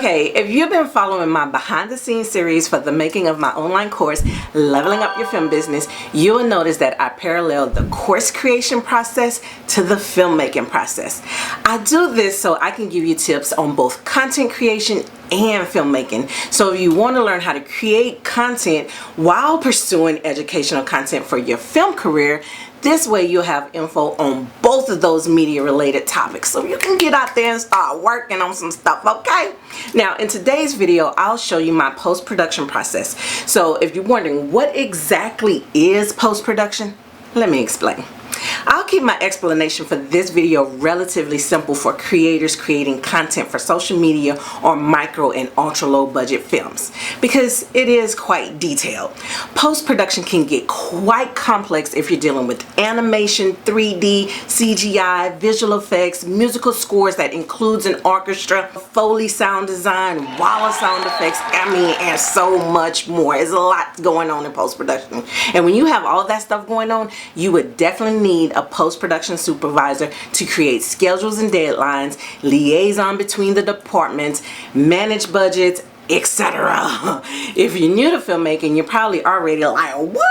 Okay, if you've been following my behind the scenes series for the making of my online course, Leveling Up Your Film Business, you will notice that I parallel the course creation process to the filmmaking process. I do this so I can give you tips on both content creation and filmmaking. So if you want to learn how to create content while pursuing educational content for your film career, this way you'll have info on both of those media related topics, so you can get out there and start working on some stuff, okay? Now in today's video, I'll show you my post-production process. So if you're wondering what exactly is post-production, let me explain. I'll keep my explanation for this video relatively simple for creators creating content for social media or micro and ultra low budget films, because it is quite detailed. Post-production can get quite complex if you're dealing with animation, 3D, CGI, visual effects, musical scores that includes an orchestra, foley sound design, walla sound effects, and so much more. There's a lot going on in post-production. And when you have all that stuff going on, you would definitely need a post-production supervisor to create schedules and deadlines, liaison between the departments, manage budgets, etc. If you're new to filmmaking, you're probably already like, what?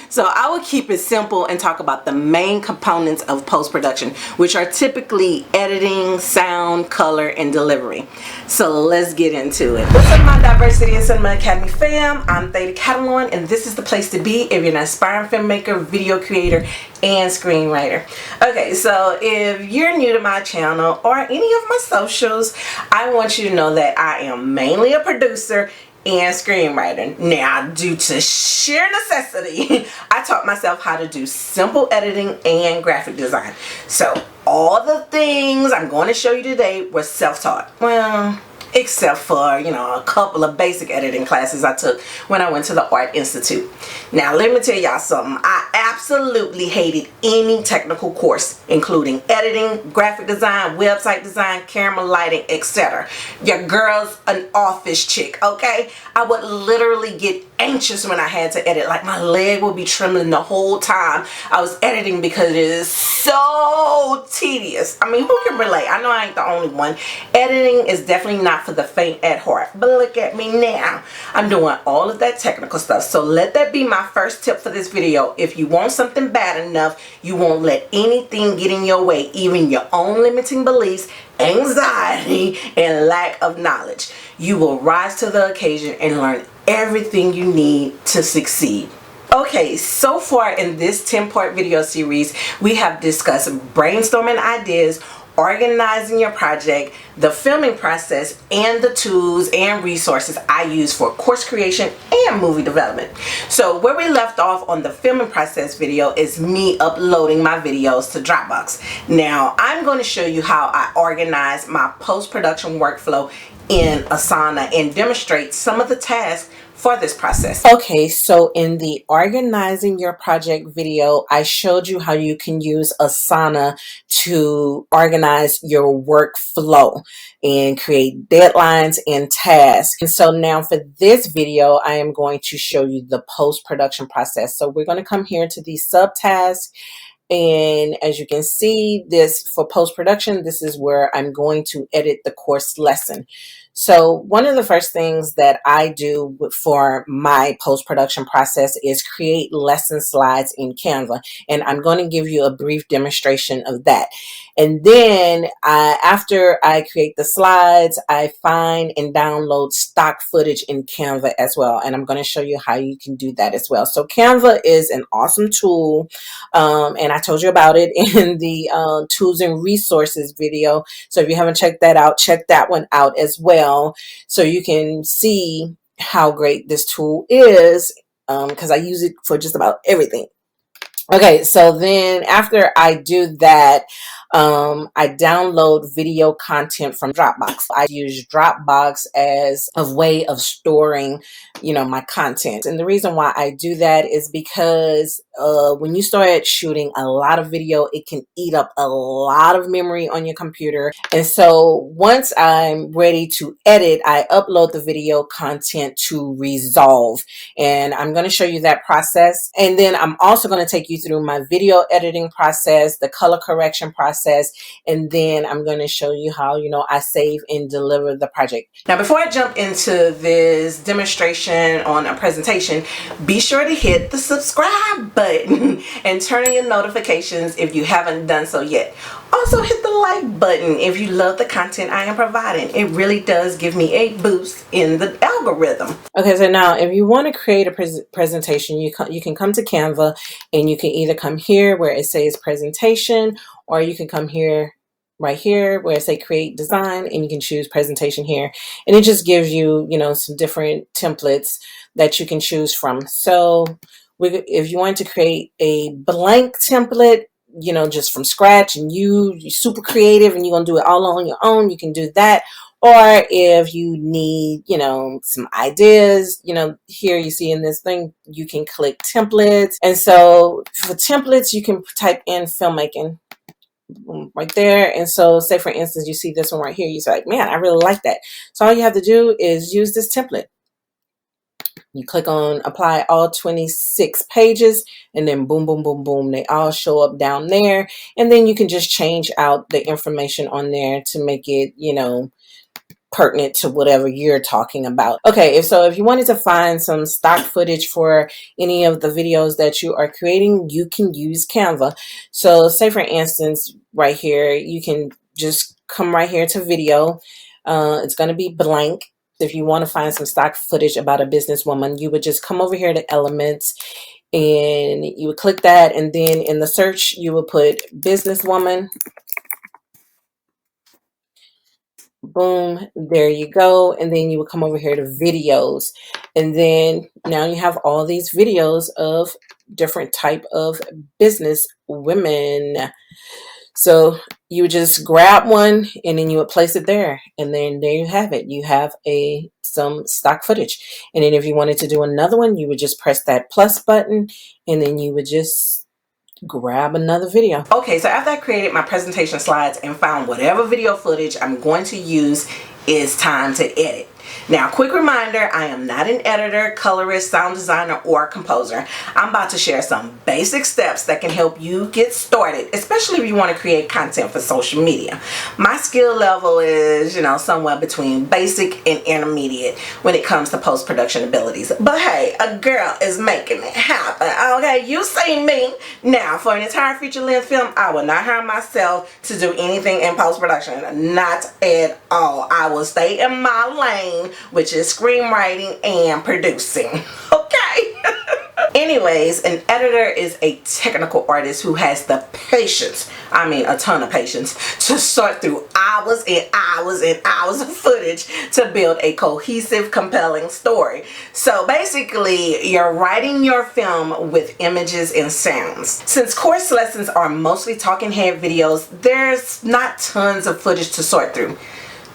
So I will keep it simple and talk about the main components of post-production, which are typically editing, sound, color, and delivery. So let's get into it. What's up, my Diversity in Cinema Academy fam? I'm Theta Catalan, and this is the place to be if you're an aspiring filmmaker, video creator, and screenwriter. Okay, so if you're new to my channel or any of my socials, I want you to know that I am mainly a producer and screenwriter. Now, due to sheer necessity, I taught myself how to do simple editing and graphic design. So all the things I'm going to show you today were self-taught. Well, except for, a couple of basic editing classes I took when I went to the Art Institute. Now, let me tell y'all something. I absolutely hated any technical course, including editing, graphic design, website design, camera lighting, etc. Your girl's an office chick, okay? I would literally get anxious when I had to edit. Like, my leg would be trembling the whole time I was editing because it is so tedious. I mean, who can relate? I know I ain't the only one. Editing is definitely not for the faint at heart, but look at me now. I'm doing all of that technical stuff. So let that be my first tip for this video. If you want something bad enough, you won't let anything get in your way, even your own limiting beliefs, anxiety, and lack of knowledge. You will rise to the occasion and learn everything you need to succeed. Okay, so far in this 10-part video series, we have discussed brainstorming ideas, organizing your project, the filming process, and the tools and resources I use for course creation and movie development. So where we left off on the filming process video is me uploading my videos to Dropbox. Now I'm going to show you how I organize my post-production workflow in Asana and demonstrate some of the tasks for this process. Okay, so in the organizing your project video, I showed you how you can use Asana to organize your workflow and create deadlines and tasks. And so now for this video, I am going to show you the post-production process. So we're going to come here to the subtasks. And as you can see, this for post-production, this is where I'm going to edit the course lesson. So one of the first things that I do for my post-production process is create lesson slides in Canva. And I'm going to give you a brief demonstration of that. And then after I create the slides, I find and download stock footage in Canva as well. And I'm going to show you how you can do that as well. So Canva is an awesome tool. And I told you about it in the tools and resources video. So if you haven't checked that out, check that one out as well, so you can see how great this tool is, because I use it for just about everything. Okay, so then after I do that, I download video content from Dropbox. I use Dropbox as a way of storing, my content. And the reason why I do that is because when you start shooting a lot of video, it can eat up a lot of memory on your computer. And so once I'm ready to edit, I upload the video content to Resolve. And I'm going to show you that process. And then I'm also going to take you through my video editing process, the color correction process, and then I'm going to show you how, you know, I save and deliver the project. Now, before I jump into this demonstration on a presentation, be sure to hit the subscribe button and turn on your notifications if you haven't done so yet. Also hit the like button if you love the content I am providing. It really does give me a boost in the algorithm. Okay, so now if you want to create a presentation, you can come to Canva, and you can either come here where it says presentation, or you can come here, right here where it says create design, and you can choose presentation here, and it just gives you, you know, some different templates that you can choose from. So if you want to create a blank template, you know, just from scratch, and you're super creative and you're gonna do it all on your own, you can do that. Or if you need, you know, some ideas, you know, here you see in this thing, you can click templates. And so for templates, you can type in filmmaking right there. And so say for instance, you see this one right here, you're like, man, I really like that. So all you have to do is use this template. You click on apply all 26 pages, and then boom, boom, boom, boom, they all show up down there. And then you can just change out the information on there to make it, you know, pertinent to whatever you're talking about. Okay, if you wanted to find some stock footage for any of the videos that you are creating, you can use Canva. So say for instance, right here, you can just come right here to video. It's going to be blank. If you want to find some stock footage about a businesswoman, you would just come over here to elements, and you would click that, and then in the search you would put businesswoman. Boom, there you go. And then you would come over here to videos, and then now you have all these videos of different type of business women. So you would just grab one, and then you would place it there, and then there you have it. You have some stock footage. And then if you wanted to do another one, you would just press that plus button, and then you would just grab another video. Okay, so after I created my presentation slides and found whatever video footage I'm going to use, it's time to edit. Now, quick reminder, I am not an editor, colorist, sound designer, or composer. I'm about to share some basic steps that can help you get started, especially if you want to create content for social media. My skill level is, you know, somewhere between basic and intermediate when it comes to post-production abilities. But hey, a girl is making it happen, okay? You see me. Now, for an entire feature-length film, I will not hire myself to do anything in post-production. Not at all. I will stay in my lane, which is screenwriting and producing. Okay. Anyways, an editor is a technical artist who has the patience, I mean a ton of patience, to sort through hours and hours and hours of footage to build a cohesive, compelling story. So basically, you're writing your film with images and sounds. Since course lessons are mostly talking head videos, there's not tons of footage to sort through.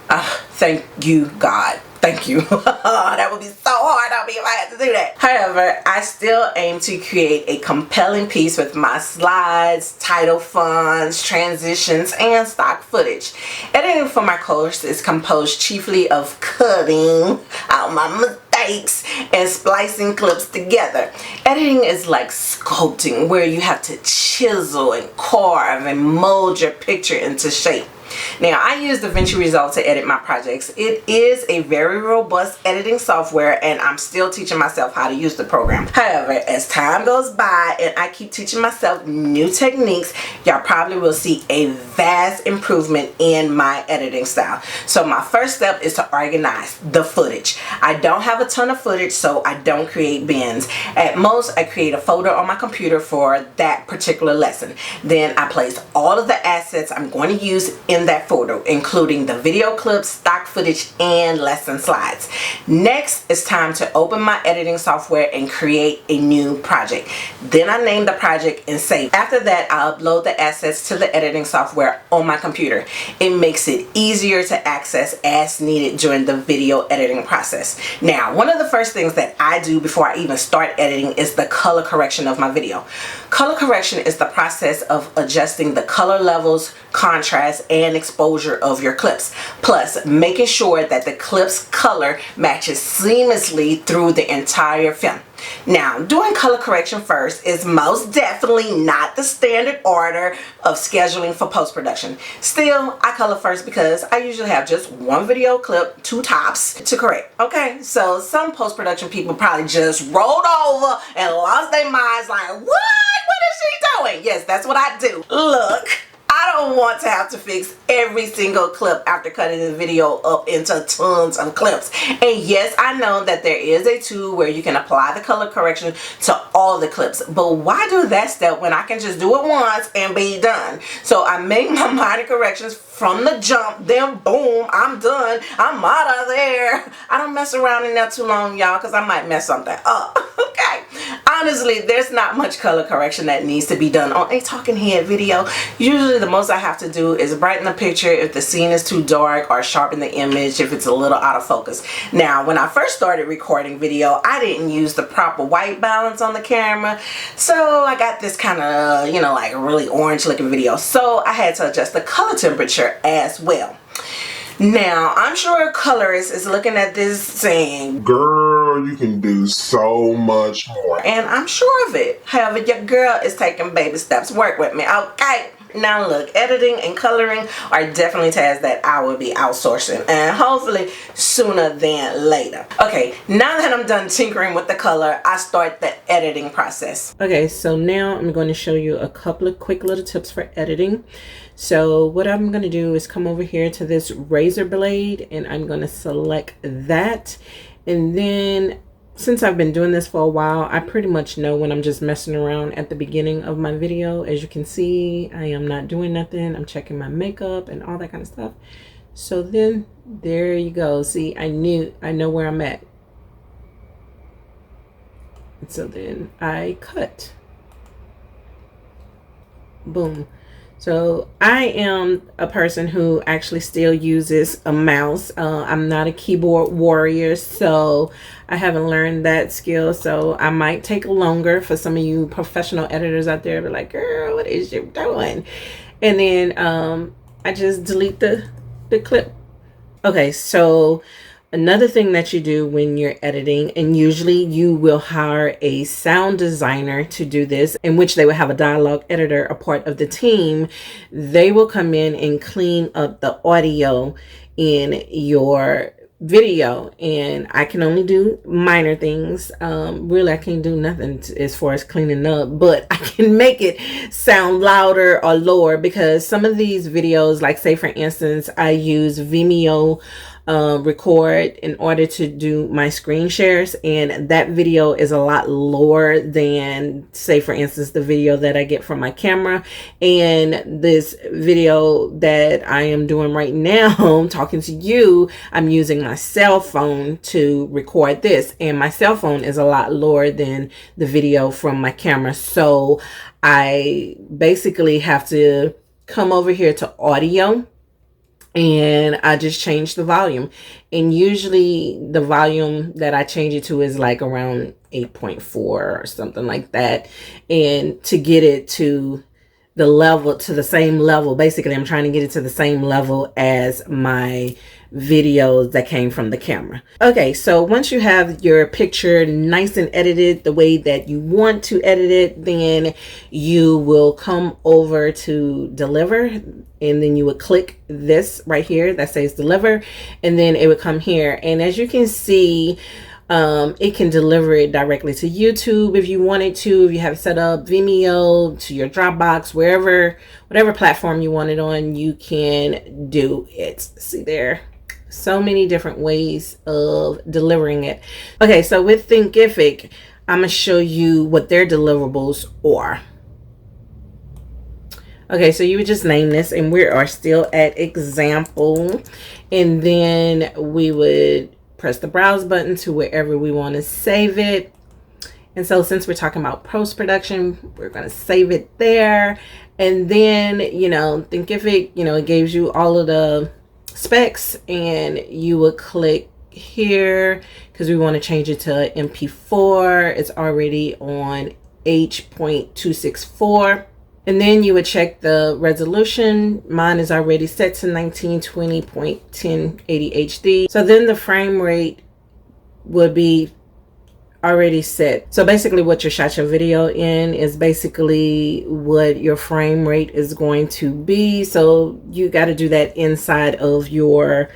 Thank you, God. Thank you. That would be so hard on me if I had to do that. However, I still aim to create a compelling piece with my slides, title fonts, transitions, and stock footage. Editing for my course is composed chiefly of cutting out my mistakes and splicing clips together. Editing is like sculpting, where you have to chisel and carve and mold your picture into shape. Now, I use DaVinci Resolve to edit my projects. It is a very robust editing software, and I'm still teaching myself how to use the program. However, as time goes by and I keep teaching myself new techniques, y'all probably will see a vast improvement in my editing style. So my first step is to organize the footage. I don't have a ton of footage, so I don't create bins. At most, I create a folder on my computer for that particular lesson. Then I place all of the assets I'm going to use in that folder, including the video clips, stock footage, and lesson slides. Next, it's time to open my editing software and create a new project. Then I name the project and save. After that, I upload the assets to the editing software on my computer. It makes it easier to access as needed during the video editing process. Now, one of the first things that I do before I even start editing is the color correction of my video. Color correction is the process of adjusting the color levels, contrast, and and exposure of your clips. Plus, making sure that the clip's color matches seamlessly through the entire film. Now, doing color correction first is most definitely not the standard order of scheduling for post-production. Still, I color first because I usually have just one video clip, 2 tops, to correct. Okay, so some post-production people probably just rolled over and lost their minds like, what? What is she doing? Yes, that's what I do. Look, I don't want to have to fix every single clip after cutting the video up into tons of clips. And yes, I know that there is a tool where you can apply the color correction to all the clips, but why do that step when I can just do it once and be done? So I make my minor corrections from the jump, then boom, I'm done. I'm out of there. I don't mess around in there too long, y'all, because I might mess something up. Okay. Honestly, there's not much color correction that needs to be done on a talking head video. Usually the most I have to do is brighten the picture if the scene is too dark, or sharpen the image if it's a little out of focus. Now, when I first started recording video, I didn't use the proper white balance on the camera, so I got this kind of, you know, like really orange looking video. So I had to adjust the color temperature as well. Now, I'm sure a colorist is looking at this saying, girl, you can do so much more. And I'm sure of it. However, your girl is taking baby steps. Work with me, okay? Now look, editing and coloring are definitely tasks that I will be outsourcing, and hopefully sooner than later. Okay, now that I'm done tinkering with the color, I start the editing process. Okay, so now I'm going to show you a couple of quick little tips for editing. So what I'm going to do is come over here to this razor blade, and I'm going to select that. And then since I've been doing this for a while, I pretty much know when I'm just messing around at the beginning of my video. As you can see, I am not doing nothing. I'm checking my makeup and all that kind of stuff. So then there you go. See, I know where I'm at. And so then I cut. Boom. So I am a person who actually still uses a mouse. I'm not a keyboard warrior, so I haven't learned that skill. So I might take longer for some of you professional editors out there. Be like, girl, what is you doing? And then I just delete the clip. Okay, so another thing that you do when you're editing, and usually you will hire a sound designer to do this, in which they will have a dialogue editor, a part of the team. They will come in and clean up the audio in your video, and I can only do minor things. Really, I can't do nothing as far as cleaning up, but I can make it sound louder or lower, because some of these videos, like say for instance, I use Vimeo record in order to do my screen shares, and that video is a lot lower than, say for instance, the video that I get from my camera. And this video that I am doing right now talking to you, I'm using my cell phone to record this, and my cell phone is a lot lower than the video from my camera. So I basically have to come over here to audio, and I just change the volume. And usually the volume that I change it to is like around 8.4 or something like that. And to get it to the level, to the same level, basically I'm trying to get it to the same level as my videos that came from the camera. Okay, so once you have your picture nice and edited the way that you want to edit it, then you will come over to deliver, and then you would click this right here that says deliver, and then it would come here. And as you can see, it can deliver it directly to YouTube if you wanted to, if you have it set up, Vimeo, to your Dropbox, whatever platform you want it on, you can do it. See there, so many different ways of delivering it. Okay, so with Thinkific, I'm gonna show you what their deliverables are. Okay, so you would just name this, and we are still at example, and then we would press the browse button to wherever we want to save it. And so since we're talking about post-production, we're going to save it there. And then, you know, Thinkific, you know, it gives you all of the specs, and you would click here because we want to change it to MP4. It's already on H.264. And then you would check the resolution. Mine is already set to 1920.1080 HD. So then the frame rate would be already set. So basically what you shot your video in is basically what your frame rate is going to be. So you got to do that inside of your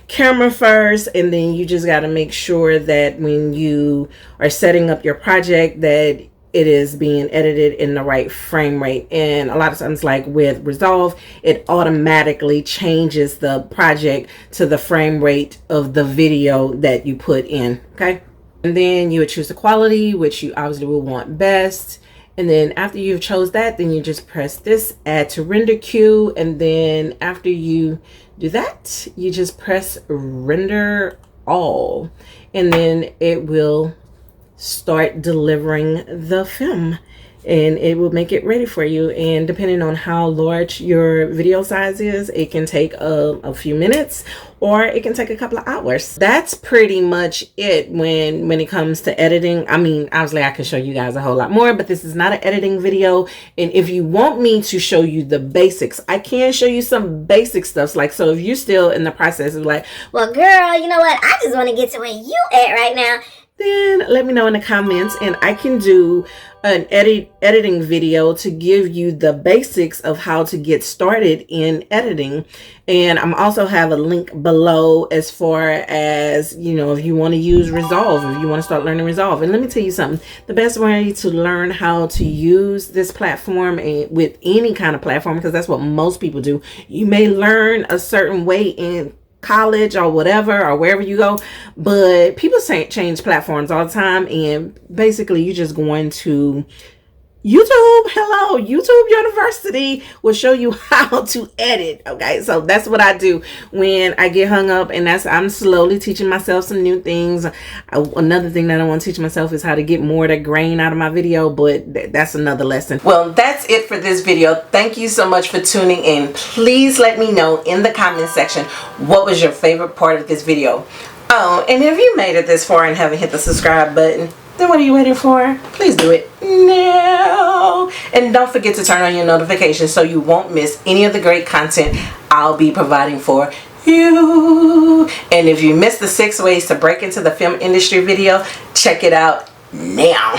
camera first, and then you just got to make sure that when you are setting up your project that it is being edited in the right frame rate. And a lot of times, like with Resolve, it automatically changes the project to the frame rate of the video that you put in. Okay, and then you would choose the quality, which you obviously will want best. And then after you've chose that, then you just press this add to render queue, and then after you do that, you just press render all, and then it will start delivering the film, and it will make it ready for you. And depending on how large your video size is, it can take a few minutes, or it can take a couple of hours. That's pretty much it when it comes to editing. I mean, obviously I can show you guys a whole lot more, but this is not an editing video. And if you want me to show you the basics, I can show you some basic stuff. Like, so if you're still in the process of like, well, girl, you know what? I just want to get to where you at right now. Then let me know in the comments, and I can do an editing video to give you the basics of how to get started in editing. And I'm also have a link below as far as, you know, if you want to use Resolve, if you want to start learning Resolve. And let me tell you something, the best way to learn how to use this platform, and with any kind of platform, because that's what most people do, you may learn a certain way in college or whatever, or wherever you go, but people change platforms all the time. And basically you're just going to YouTube. Hello, YouTube University will show you how to edit. Okay, so that's what I do when I get hung up, and I'm slowly teaching myself some new things. Another thing that I want to teach myself is how to get more of the grain out of my video, but that's another lesson. Well, that's it for this video. Thank you so much for tuning in. Please let me know in the comment section what was your favorite part of this video. Oh, and if you made it this far and haven't hit the subscribe button, then what are you waiting for? Please do it now. And don't forget to turn on your notifications so you won't miss any of the great content I'll be providing for you. And if you missed the 6 ways to break into the film industry video, check it out now.